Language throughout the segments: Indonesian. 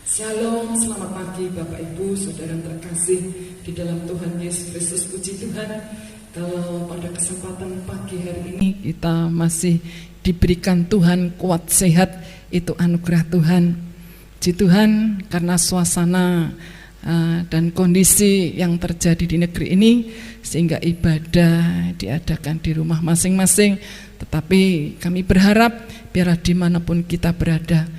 Shalom, selamat pagi Bapak Ibu, Saudara terkasih di dalam Tuhan Yesus Kristus. Puji Tuhan, kalau pada kesempatan pagi hari ini kita masih diberikan Tuhan kuat sehat, itu anugerah Tuhan. Puji Tuhan, karena suasana dan kondisi yang terjadi di negeri ini, sehingga ibadah diadakan di rumah masing-masing. Tetapi kami berharap biarlah dimanapun kita berada,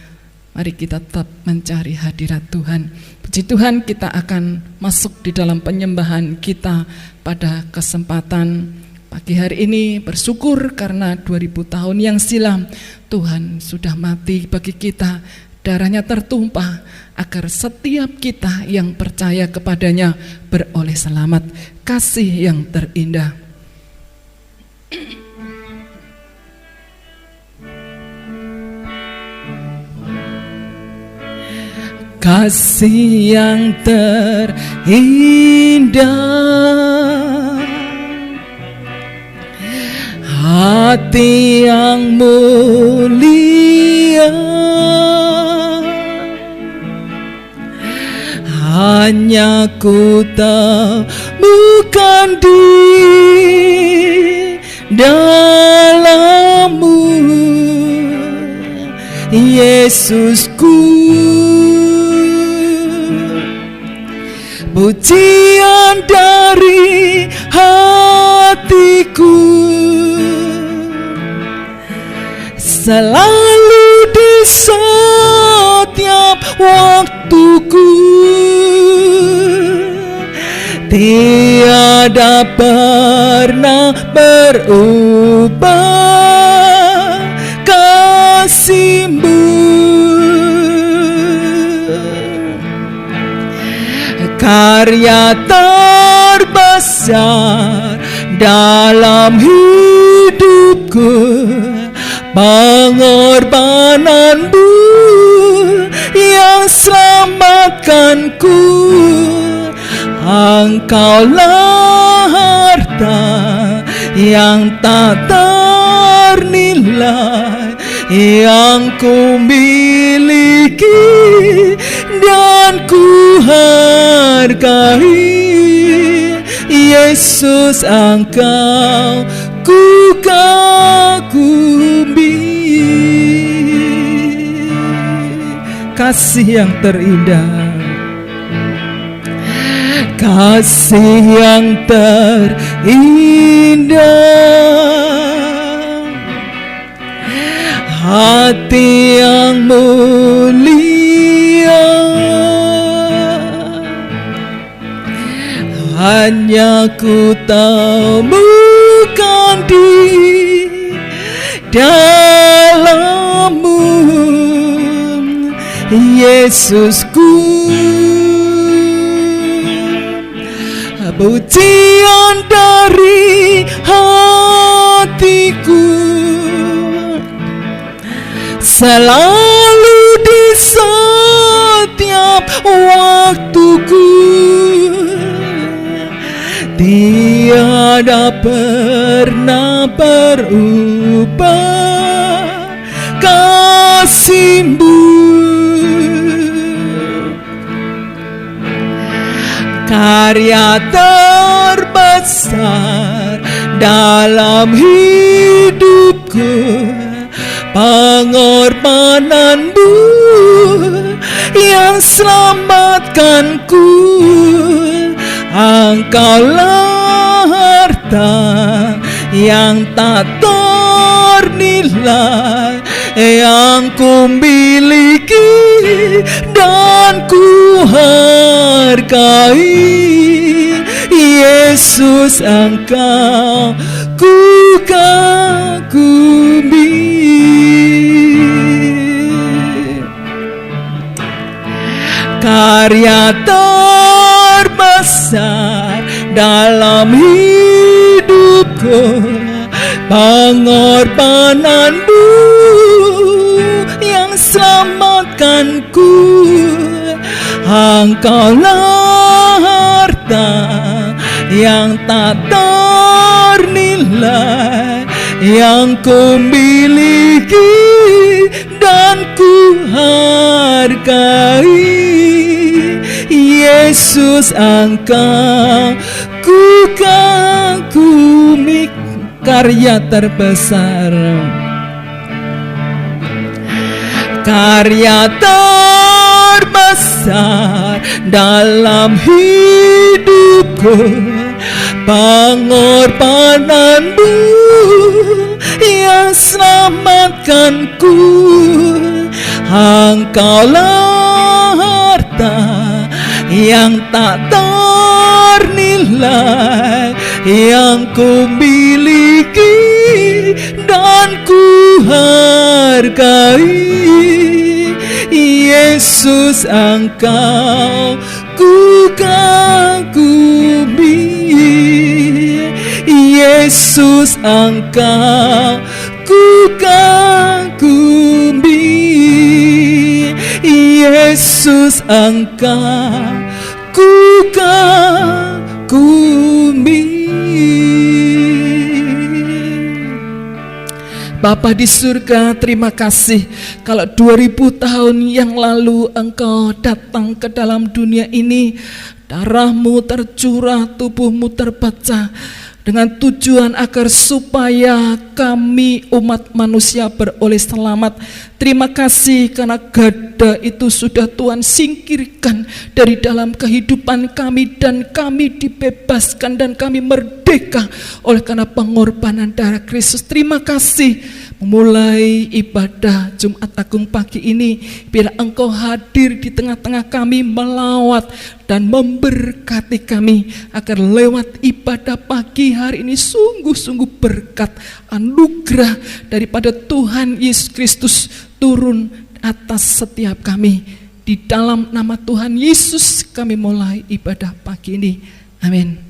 mari kita tetap mencari hadirat Tuhan. Puji Tuhan, kita akan masuk di dalam penyembahan kita pada kesempatan pagi hari ini. Bersyukur karena 2000 tahun yang silam Tuhan sudah mati bagi kita, darahnya tertumpah agar setiap kita yang percaya kepadanya beroleh selamat, kasih yang terindah. Kasih yang terindah, hati yang mulia, hanya ku temukan di dalam-Mu, Yesusku. Pujian dari hatiku selalu di setiap waktuku, tiada pernah berubah kasih-Mu. Karya terbesar dalam hidupku, pengorbanan-Mu yang selamatkanku. Engkaulah harta yang tak ternilai yang ku miliki dan ku hargai. Yesus, Engkau ku kagumi. Kasih yang terindah, kasih yang terindah, hati yang mulia, hanya ku temukan di dalam-Mu, Yesusku. Pujian dari hatiku selalu di setiap waktuku, tiada pernah berubah kasih-Mu. Karya terbesar dalam hidupku, pengorbanan-Mu yang selamatkanku. Engkaulah harta yang tak ternilai yang ku miliki dan ku hargai. Yesus, Engkau ku kagumi. Karya terbesar dalam hidupku, pengorbanan-Mu yang selamatkanku. Engkaulah harta yang tak ternilai yang ku miliki dan ku hargai. Yesus Engkau ku kagumi, karya terbesar, karya terbesar dalam hidupku, pengorbananmu yang selamatkanku. Engkaulah harta yang tak ternilai yang ku miliki dan ku hargai. Yesus Engkau ku kagumi. Yesus Engkau ku kagumi. Yesus Engkau ku kagumi. Bapa di surga, terima kasih kalau 2000 tahun yang lalu Engkau datang ke dalam dunia ini. Darah-Mu tercurah, tubuh-Mu terpecah dengan tujuan agar supaya kami umat manusia beroleh selamat. Terima kasih karena gada itu sudah Tuhan singkirkan dari dalam kehidupan kami, dan kami dibebaskan dan kami merdeka oleh karena pengorbanan darah Kristus. Terima kasih. Memulai ibadah Jumat Agung pagi ini, biar Engkau hadir di tengah-tengah kami, melawat dan memberkati kami, agar lewat ibadah pagi hari ini sungguh-sungguh berkat anugerah daripada Tuhan Yesus Kristus turun atas setiap kami. Di dalam nama Tuhan Yesus kami mulai ibadah pagi ini. Amin.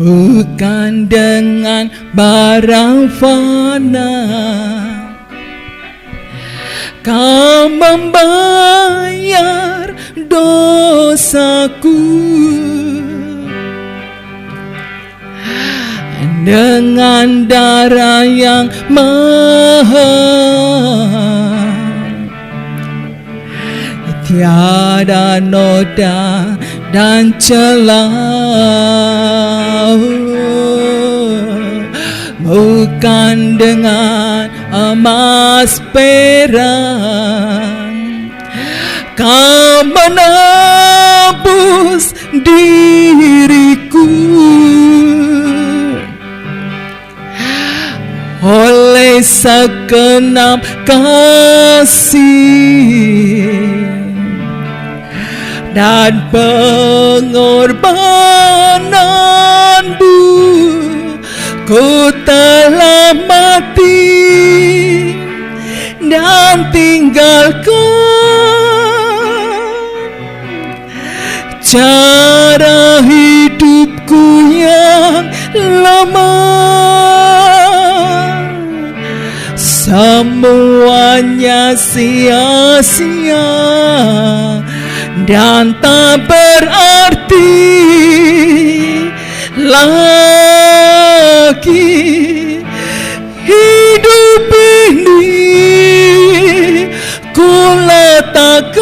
Bukan dengan barang fana Kau membayar dosaku, dengan darah yang mahal. Tiada noda dan celah, bukan dengan emas perak Kau menebus diriku. Oleh segenap kasih dan pengorbananmu, ku telah mati dan tinggalkan cara hidupku yang lama. Semuanya sia-sia dan tak berarti lagi. Hidup ini ku letakkan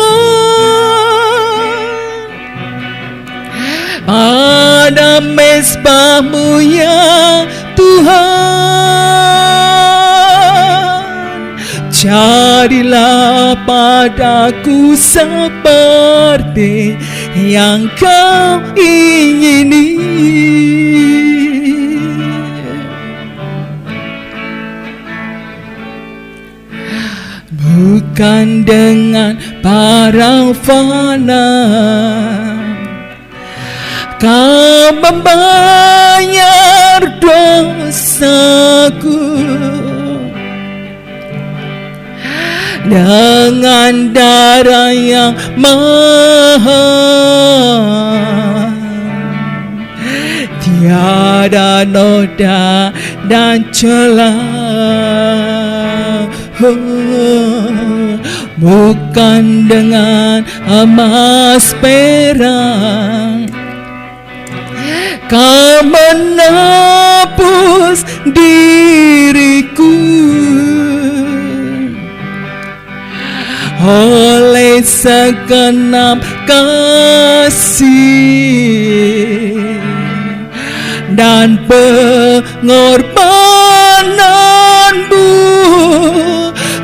pada mezbah-Mu ya Tuhan. Jadilah padaku seperti yang Kau ingini. Bukan dengan barang fana Kau membayar dosaku, dengan darah yang mahal. Tiada noda dan celah, bukan dengan emas perak. Kau menebus diriku oleh segenap kasih dan pengorbananmu.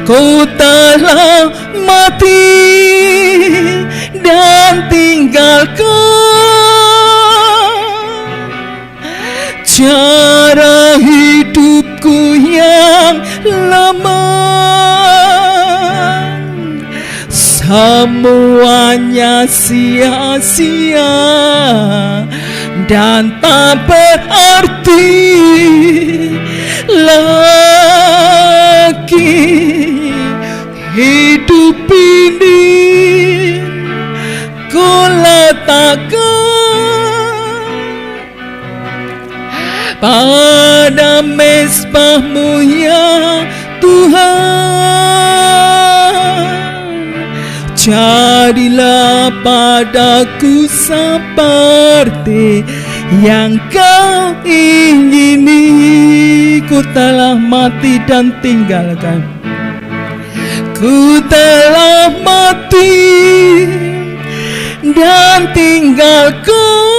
Ku telah mati dan tinggalkan cara hidupku yang lama. Semuanya sia-sia dan tak berarti lagi. Hidup ini ku letakkan pada mezbah-Mu ya Tuhan. Jadilah padaku seperti yang Kau ingini. Ku telah mati dan tinggalkan. Ku telah mati dan tinggalkan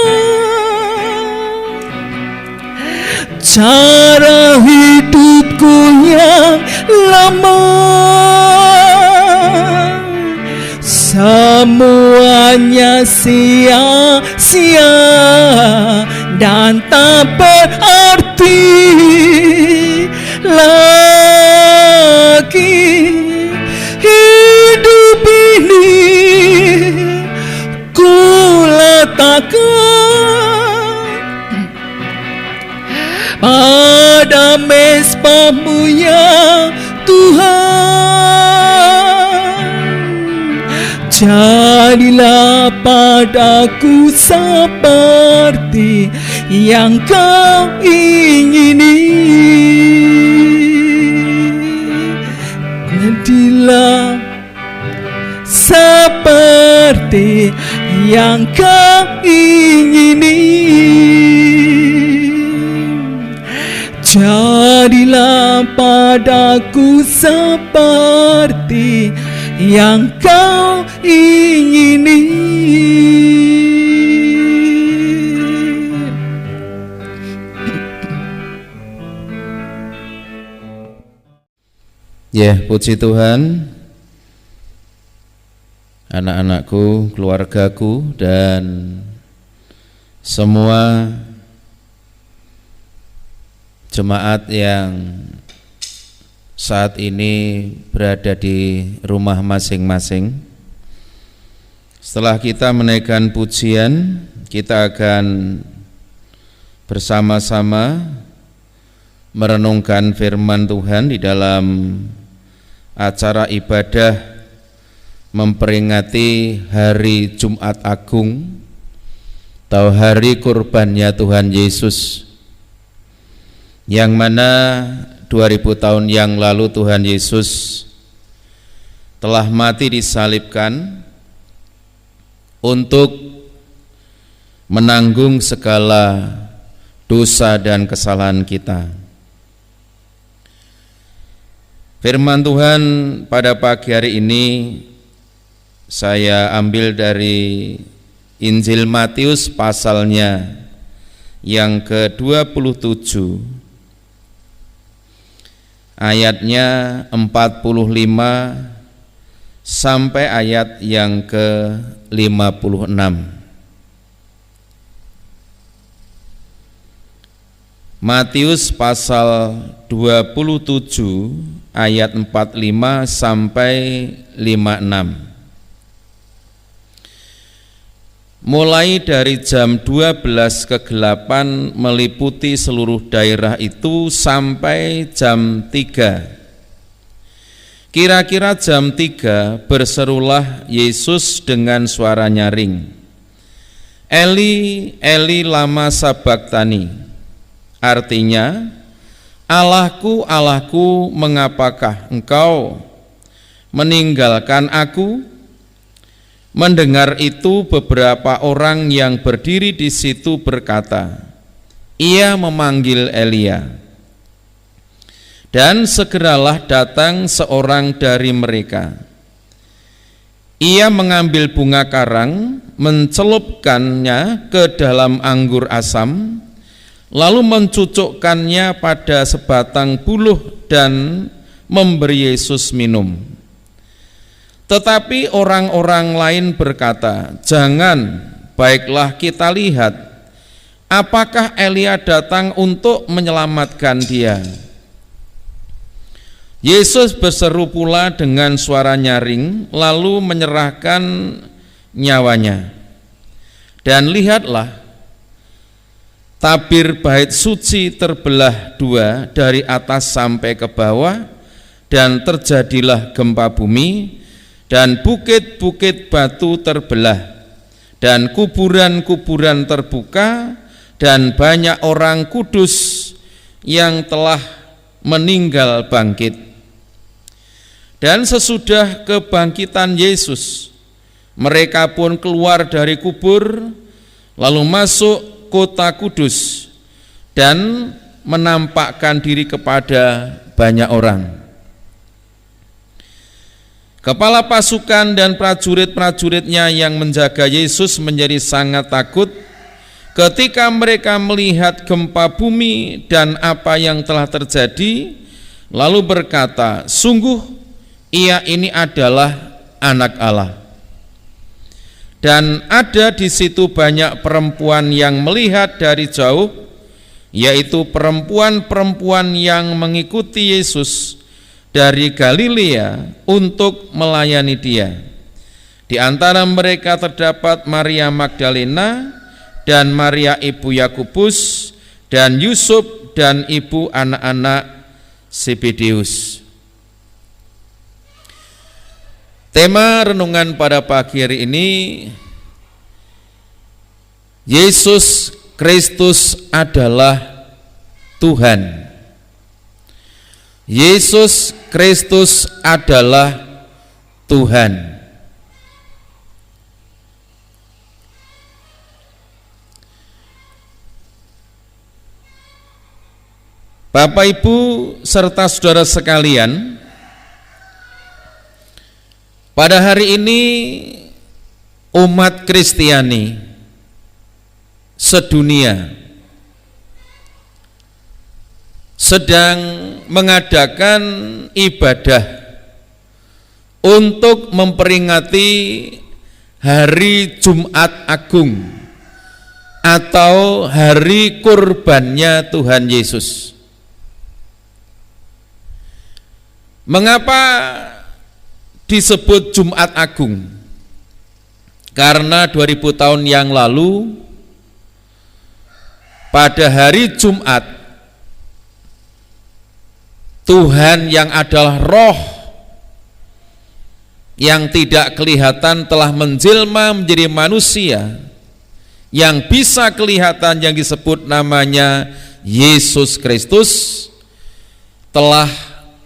cara hidupku yang lama. Semuanya sia-sia dan tak berarti lagi. Hidup ini ku letakkan pada mezbah-Mu ya Tuhan. Jadilah padaku seperti yang Kau ingini. Jadilah seperti yang Kau ingini. Jadilah padaku seperti yang Kau ingini. Ya, puji Tuhan. Anak-anakku, keluargaku, dan semua jemaat yang saat ini berada di rumah masing-masing. Setelah kita menaikkan pujian, kita akan bersama-sama merenungkan firman Tuhan di dalam acara ibadah memperingati hari Jumat Agung atau hari kurbannya Tuhan Yesus, yang mana 2000 tahun yang lalu Tuhan Yesus telah mati disalibkan untuk menanggung segala dosa dan kesalahan kita. Firman Tuhan pada pagi hari ini saya ambil dari Injil Matius pasalnya yang ke-27, ayatnya 45 sampai ayat yang ke-56. Matius pasal 27 ayat 45 sampai 56. Mulai dari jam 12 kegelapan meliputi seluruh daerah itu sampai jam 3. Kira-kira jam 3 berserulah Yesus dengan suara nyaring, Eli, Eli lama sabachthani. Artinya, "Allahku, Allahku, mengapakah engkau meninggalkan aku?" Mendengar itu, beberapa orang yang berdiri di situ berkata, "Ia memanggil Elia." Dan segeralah datang seorang dari mereka. Ia mengambil bunga karang, mencelupkannya ke dalam anggur asam, lalu mencucukkannya pada sebatang buluh dan memberi Yesus minum. Tetapi orang-orang lain berkata, "Jangan, baiklah kita lihat, apakah Elia datang untuk menyelamatkan dia." Yesus berseru pula dengan suara nyaring, lalu menyerahkan nyawanya. Dan lihatlah, tabir bait suci terbelah dua dari atas sampai ke bawah, dan terjadilah gempa bumi, dan bukit-bukit batu terbelah, dan kuburan-kuburan terbuka, dan banyak orang kudus yang telah meninggal bangkit. Dan sesudah kebangkitan Yesus, mereka pun keluar dari kubur, lalu masuk kota kudus, dan menampakkan diri kepada banyak orang. Kepala pasukan dan prajurit-prajuritnya yang menjaga Yesus menjadi sangat takut ketika mereka melihat gempa bumi dan apa yang telah terjadi, lalu berkata, "Sungguh Ia ini adalah Anak Allah." Dan ada di situ banyak perempuan yang melihat dari jauh, yaitu perempuan-perempuan yang mengikuti Yesus dari Galilea untuk melayani Dia. Di antara mereka terdapat Maria Magdalena dan Maria ibu Yakobus dan Yusuf dan ibu anak-anak Zebedeus. Tema renungan pada pagi hari ini, Yesus Kristus adalah Tuhan. Yesus Kristus adalah Tuhan. Bapak, Ibu, serta saudara sekalian, pada hari ini umat Kristiani sedunia sedang mengadakan ibadah untuk memperingati Hari Jumat Agung atau hari kurbannya Tuhan Yesus. Mengapa disebut Jumat Agung? Karena 2000 tahun yang lalu pada hari Jumat, Tuhan yang adalah roh yang tidak kelihatan telah menjelma menjadi manusia yang bisa kelihatan, yang disebut namanya Yesus Kristus, telah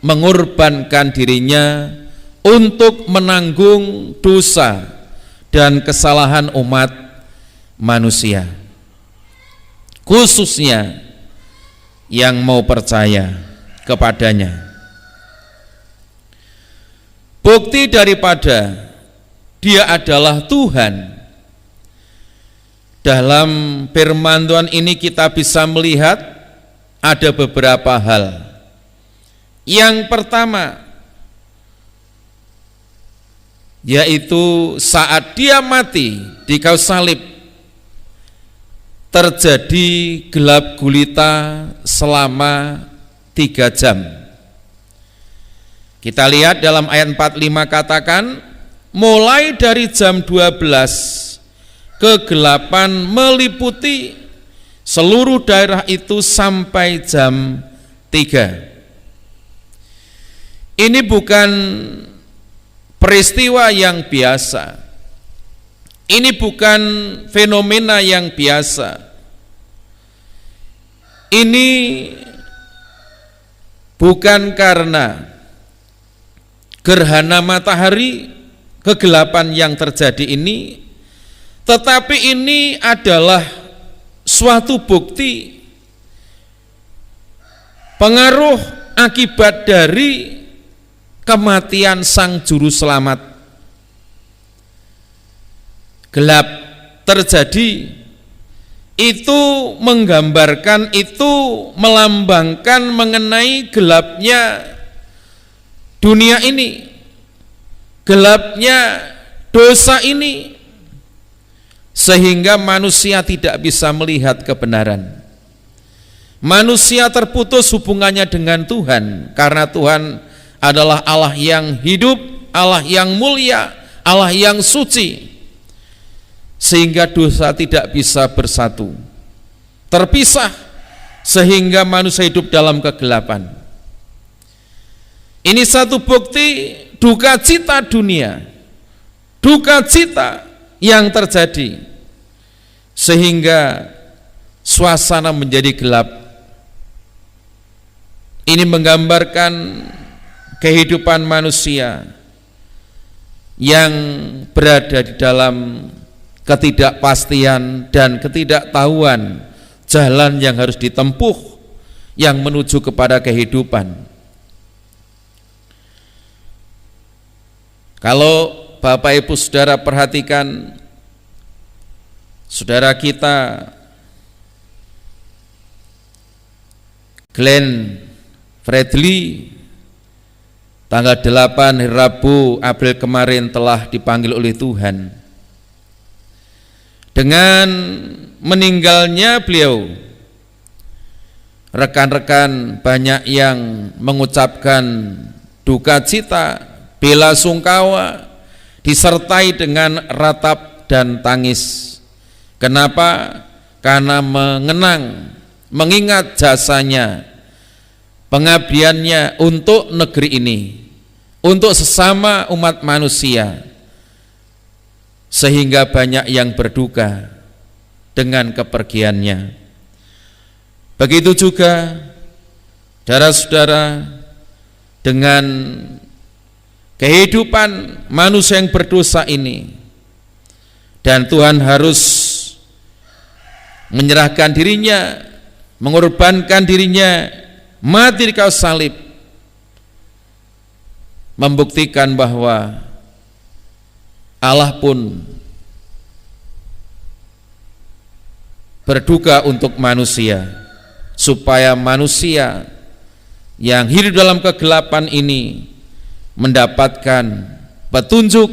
mengorbankan dirinya untuk menanggung dosa dan kesalahan umat manusia, khususnya yang mau percaya kepadanya. Bukti daripada Dia adalah Tuhan, dalam firman Tuhan ini kita bisa melihat ada beberapa hal. Yang pertama, yaitu saat Dia mati di kayu salib, terjadi gelap gulita selama 3 jam. Kita lihat dalam ayat 45 katakan, mulai dari jam 12 kegelapan meliputi seluruh daerah itu sampai jam 3. Ini bukan peristiwa yang biasa. Ini bukan fenomena yang biasa. Ini bukan karena gerhana matahari, kegelapan yang terjadi ini, tetapi ini adalah suatu bukti pengaruh akibat dari kematian Sang Juru Selamat. Gelap terjadi, itu menggambarkan, itu melambangkan mengenai gelapnya dunia ini, gelapnya dosa ini, sehingga manusia tidak bisa melihat kebenaran. Manusia terputus hubungannya dengan Tuhan, karena Tuhan adalah Allah yang hidup, Allah yang mulia, Allah yang suci, sehingga dosa tidak bisa bersatu, terpisah, sehingga manusia hidup dalam kegelapan. Ini satu bukti duka cita dunia, duka cita yang terjadi, sehingga suasana menjadi gelap. Ini menggambarkan kehidupan manusia yang berada di dalam ketidakpastian dan ketidaktahuan jalan yang harus ditempuh yang menuju kepada kehidupan. Kalau Bapak Ibu Saudara perhatikan, saudara kita Glenn Fredly tanggal 8 hari Rabu April kemarin telah dipanggil oleh Tuhan. Dengan meninggalnya beliau, rekan-rekan banyak yang mengucapkan duka cita, bela sungkawa, disertai dengan ratap dan tangis. Kenapa? Karena mengingat jasanya, pengabdiannya untuk negeri ini, untuk sesama umat manusia, sehingga banyak yang berduka dengan kepergiannya. Begitu juga saudara-saudara dengan kehidupan manusia yang berdosa ini, dan Tuhan harus menyerahkan dirinya, mengorbankan dirinya, mati di kayu salib, membuktikan bahwa Allah pun berduka untuk manusia, supaya manusia yang hidup dalam kegelapan ini mendapatkan petunjuk,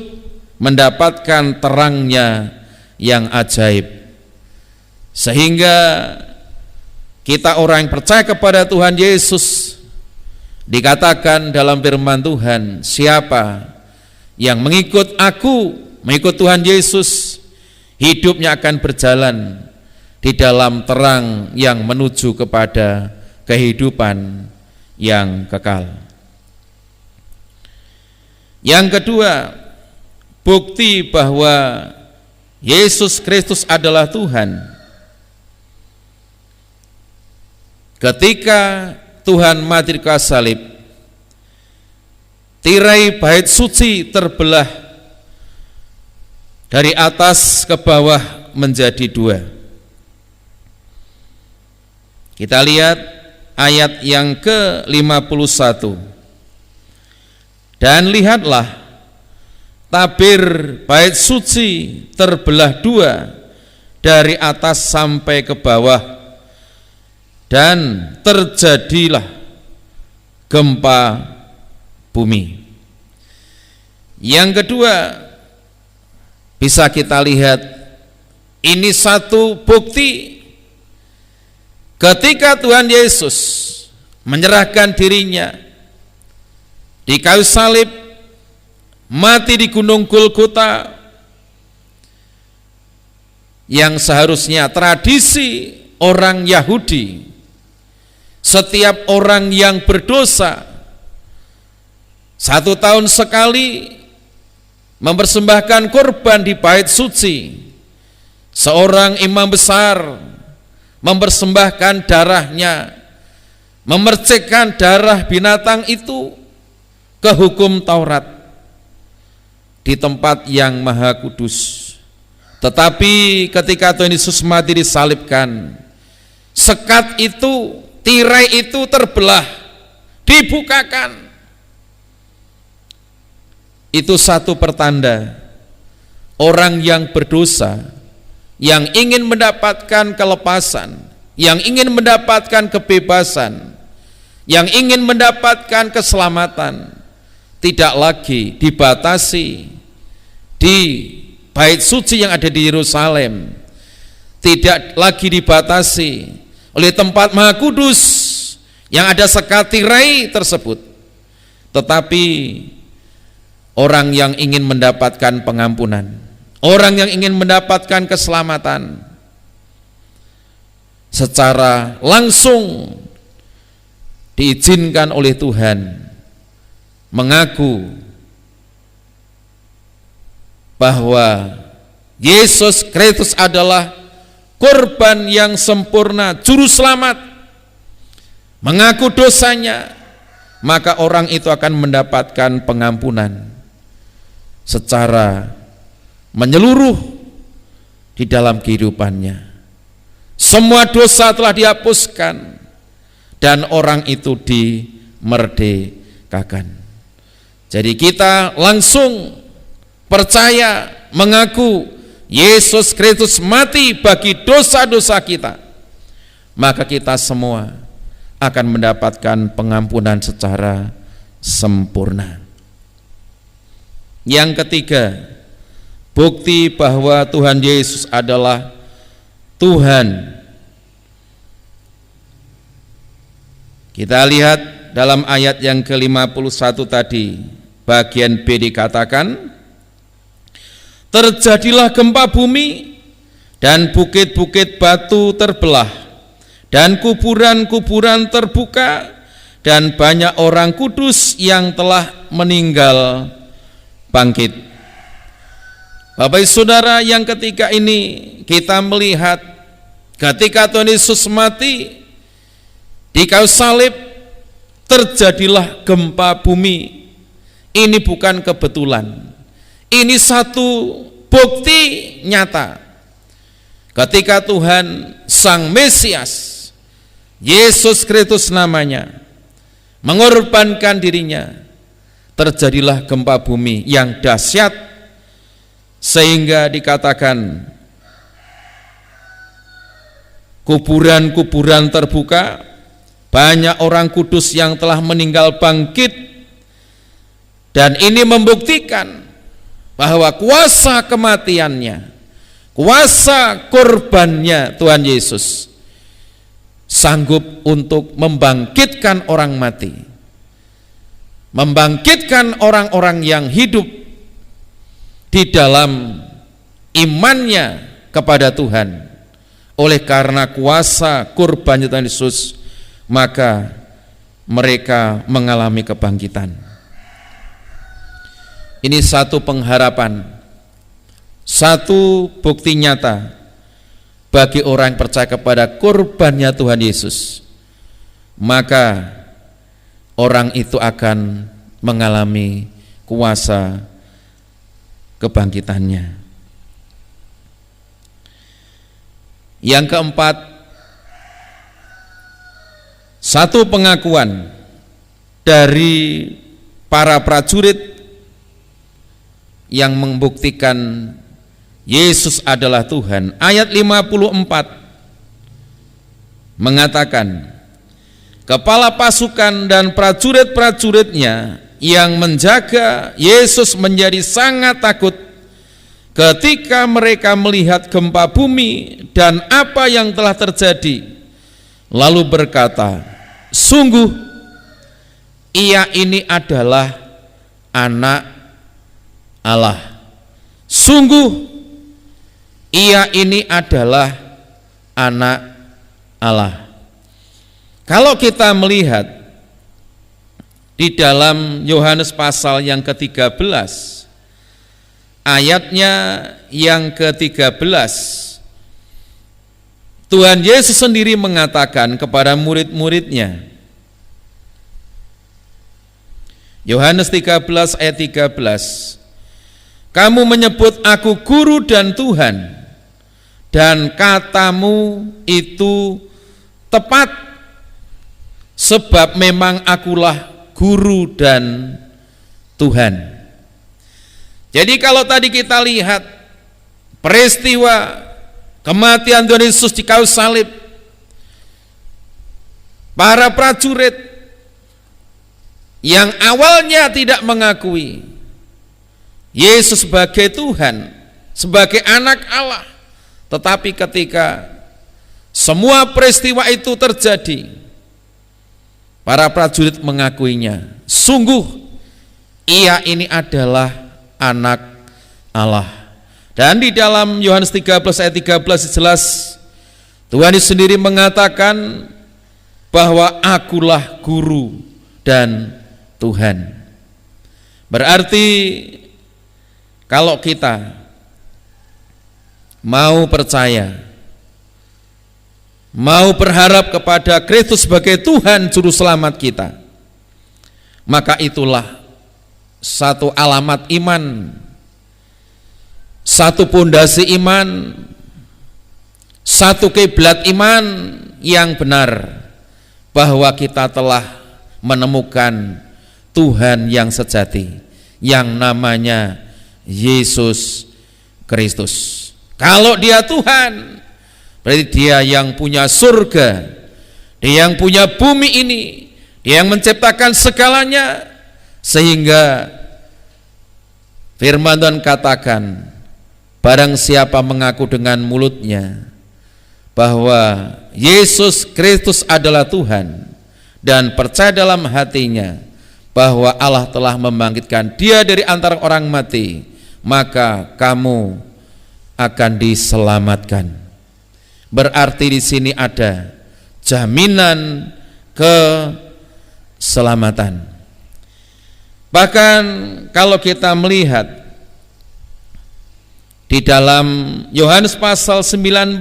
mendapatkan terangnya yang ajaib, sehingga kita orang yang percaya kepada Tuhan Yesus, dikatakan dalam firman Tuhan, siapa yang mengikut aku, mengikut Tuhan Yesus, hidupnya akan berjalan di dalam terang yang menuju kepada kehidupan yang kekal. Yang kedua, bukti bahwa Yesus Kristus adalah Tuhan. Ketika Tuhan mati di kayu salib, tirai bait suci terbelah dari atas ke bawah menjadi dua. Kita lihat ayat yang ke-51. Dan lihatlah, tabir bait suci terbelah dua dari atas sampai ke bawah, dan terjadilah gempa bumi. Yang kedua, bisa kita lihat, ini satu bukti ketika Tuhan Yesus menyerahkan dirinya di kayu salib, mati di gunung Golgota, yang seharusnya tradisi orang Yahudi, setiap orang yang berdosa 1 tahun sekali mempersembahkan korban di bait suci. Seorang imam besar mempersembahkan darahnya, memercikkan darah binatang itu ke hukum Taurat di tempat yang maha kudus. Tetapi ketika Tuhan Yesus mati disalibkan, sekat itu, tirai itu terbelah, dibukakan. Itu satu pertanda orang yang berdosa, yang ingin mendapatkan kelepasan, yang ingin mendapatkan kebebasan, yang ingin mendapatkan keselamatan, tidak lagi dibatasi di bait suci yang ada di Yerusalem, tidak lagi dibatasi oleh tempat maha kudus yang ada sekat tirai tersebut, tetapi orang yang ingin mendapatkan pengampunan, orang yang ingin mendapatkan keselamatan secara langsung diizinkan oleh Tuhan mengaku bahwa Yesus Kristus adalah korban yang sempurna, juru selamat, mengaku dosanya, maka orang itu akan mendapatkan pengampunan secara menyeluruh di dalam kehidupannya. Semua dosa telah dihapuskan dan orang itu dimerdekakan. Jadi kita langsung percaya, mengaku Yesus Kristus mati bagi dosa-dosa kita, maka kita semua akan mendapatkan pengampunan secara sempurna. Yang ketiga, bukti bahwa Tuhan Yesus adalah Tuhan. Kita lihat dalam ayat yang ke-51 tadi, bagian B dikatakan, terjadilah gempa bumi dan bukit-bukit batu terbelah dan kuburan-kuburan terbuka dan banyak orang kudus yang telah meninggal bangkit. Bapak Ibu Saudara, yang ketiga ini kita melihat ketika Tuhan Yesus mati di kayu salib, terjadilah gempa bumi. Ini bukan kebetulan. Ini satu bukti nyata ketika Tuhan Sang Mesias, Yesus Kristus namanya, mengorbankan dirinya, terjadilah gempa bumi yang dahsyat sehingga dikatakan kuburan-kuburan terbuka, banyak orang kudus yang telah meninggal bangkit, dan ini membuktikan bahwa kuasa kematiannya, kuasa korbannya Tuhan Yesus sanggup untuk membangkitkan orang mati, membangkitkan orang-orang yang hidup di dalam imannya kepada Tuhan. Oleh karena kuasa korbannya Tuhan Yesus, maka mereka mengalami kebangkitan. Ini satu pengharapan, satu bukti nyata bagi orang yang percaya kepada korbannya Tuhan Yesus, maka orang itu akan mengalami kuasa kebangkitannya. Yang keempat, satu pengakuan dari para prajurit yang membuktikan Yesus adalah Tuhan. Ayat 54 mengatakan, kepala pasukan dan prajurit-prajuritnya yang menjaga Yesus menjadi sangat takut ketika mereka melihat gempa bumi dan apa yang telah terjadi, lalu berkata, sungguh ia ini adalah anak Allah. Sungguh ia ini adalah anak Allah. Kalau kita melihat di dalam Yohanes pasal yang ke-13, ayatnya yang ke-13, Tuhan Yesus sendiri mengatakan kepada murid-muridnya, Yohanes 13 ayat 13. Kamu menyebut aku guru dan Tuhan, dan katamu itu tepat, sebab memang akulah guru dan Tuhan. Jadi kalau tadi kita lihat peristiwa kematian Tuhan Yesus di kayu salib, para prajurit yang awalnya tidak mengakui Yesus sebagai Tuhan, sebagai anak Allah, tetapi ketika semua peristiwa itu terjadi, para prajurit mengakuinya. Sungguh ia ini adalah anak Allah. Dan di dalam Yohanes 13 ayat 13 jelas Tuhan sendiri mengatakan bahwa akulah guru dan Tuhan. Berarti kalau kita mau percaya, mau berharap kepada Kristus sebagai Tuhan Juru Selamat kita, maka itulah satu alamat iman, satu pondasi iman, satu kiblat iman yang benar, bahwa kita telah menemukan Tuhan yang sejati, yang namanya Yesus Kristus. Kalau dia Tuhan, berarti dia yang punya surga, dia yang punya bumi ini, dia yang menciptakan segalanya. Sehingga firman Tuhan katakan, barang siapa mengaku dengan mulutnya bahwa Yesus Kristus adalah Tuhan, dan percaya dalam hatinya bahwa Allah telah membangkitkan dia dari antara orang mati, maka kamu akan diselamatkan. Berarti di sini ada jaminan keselamatan. Bahkan kalau kita melihat di dalam Yohanes pasal 19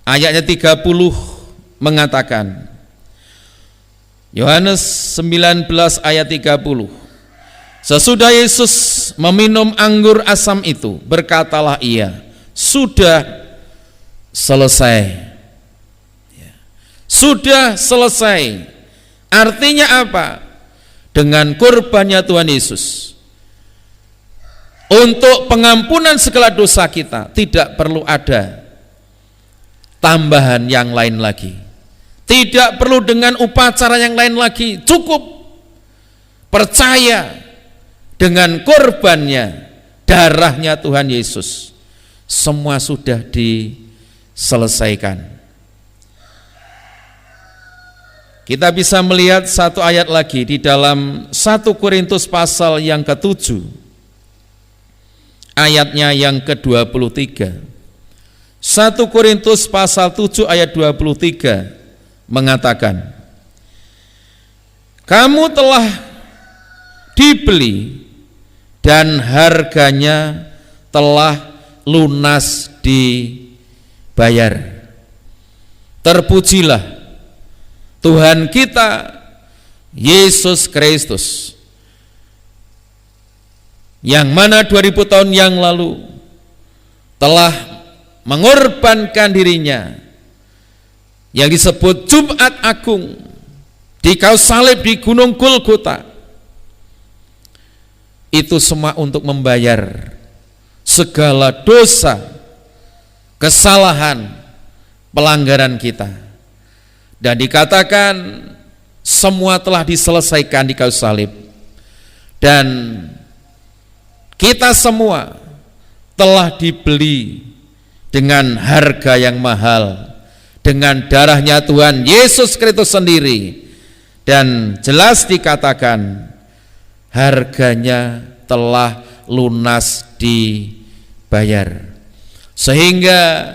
ayatnya 30 mengatakan, Yohanes 19 ayat 30, sesudah Yesus meminum anggur asam itu, berkatalah ia, sudah selesai. Sudah selesai. Artinya apa? Dengan kurbannya Tuhan Yesus untuk pengampunan segala dosa kita, tidak perlu ada tambahan yang lain lagi, tidak perlu dengan upacara yang lain lagi, cukup percaya dengan korbannya, darahnya Tuhan Yesus, semua sudah diselesaikan. Kita bisa melihat satu ayat lagi di dalam 1 Korintus pasal yang ke-7 ayatnya yang ke-23. 1 Korintus pasal 7 ayat 23 mengatakan, kamu telah dibeli dan harganya telah lunas dibayar. Terpujilah Tuhan kita Yesus Kristus, yang mana 2000 tahun yang lalu telah mengorbankan dirinya, yang disebut Jumat Agung, di kayu salib di Gunung Golgota. Itu semua untuk membayar segala dosa, kesalahan, pelanggaran kita. Dan dikatakan semua telah diselesaikan di kayu salib, dan kita semua telah dibeli dengan harga yang mahal, dengan darahnya Tuhan Yesus Kristus sendiri. Dan jelas dikatakan harganya telah lunas dibayar. Sehingga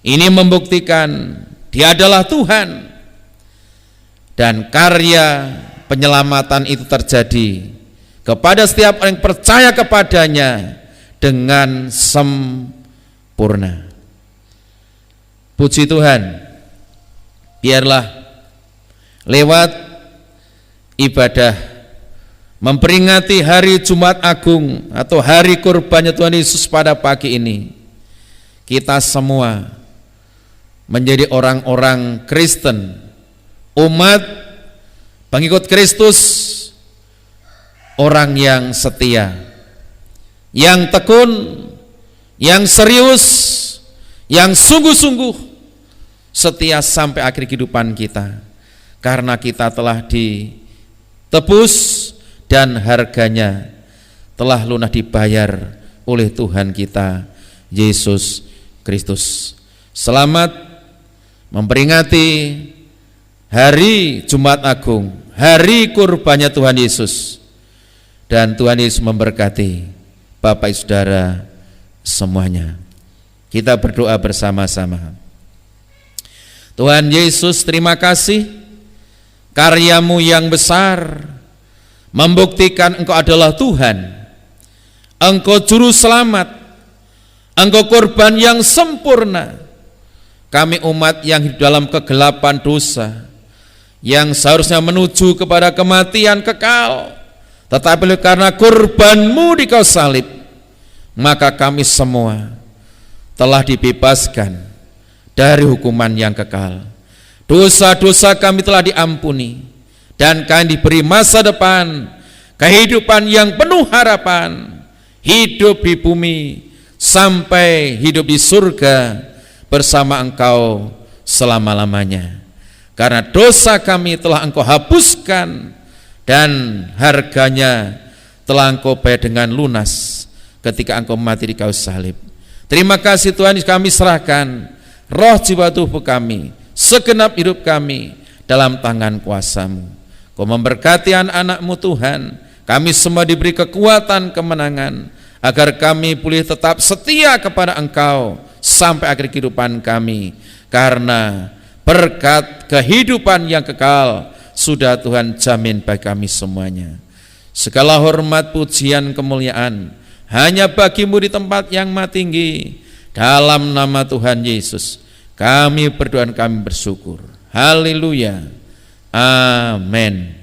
ini membuktikan Dia adalah Tuhan, dan karya penyelamatan itu terjadi kepada setiap orang yang percaya kepadanya dengan sempurna. Puji Tuhan, biarlah lewat ibadah memperingati hari Jumat Agung atau hari kurbannya Tuhan Yesus pada pagi ini, kita semua menjadi orang-orang Kristen, umat pengikut Kristus, orang yang setia, yang tekun, yang serius, yang sungguh-sungguh setia sampai akhir kehidupan kita, karena kita telah ditebus dan harganya telah lunas dibayar oleh Tuhan kita Yesus Kristus. Selamat memperingati hari Jumat Agung, hari kurbannya Tuhan Yesus, dan Tuhan Yesus memberkati Bapak Ibu Saudara semuanya. Kita berdoa bersama-sama. Tuhan Yesus, terima kasih, karyamu yang besar membuktikan Engkau adalah Tuhan, Engkau juru selamat, Engkau korban yang sempurna. Kami umat yang hidup dalam kegelapan dosa, yang seharusnya menuju kepada kematian kekal, tetapi karena korban-Mu di kayu salib, maka kami semua telah dibebaskan dari hukuman yang kekal. Dosa-dosa kami telah diampuni, dan kami diberi masa depan, kehidupan yang penuh harapan, hidup di bumi sampai hidup di surga bersama Engkau selama-lamanya. Karena dosa kami telah Engkau hapuskan, dan harganya telah Engkau bayar dengan lunas ketika Engkau mati di kayu salib. Terima kasih Tuhan, kami serahkan roh, jiwa, tubuh kami, segenap hidup kami dalam tangan kuasa-Mu. Kau memberkati anak-anak-Mu Tuhan, kami semua diberi kekuatan, kemenangan, agar kami boleh tetap setia kepada Engkau sampai akhir kehidupan kami, karena berkat kehidupan yang kekal sudah Tuhan jamin bagi kami semuanya. Segala hormat, pujian, kemuliaan hanya bagi-Mu di tempat yang maha tinggi. Dalam nama Tuhan Yesus kami berdoa dan kami bersyukur. Haleluya. Amin.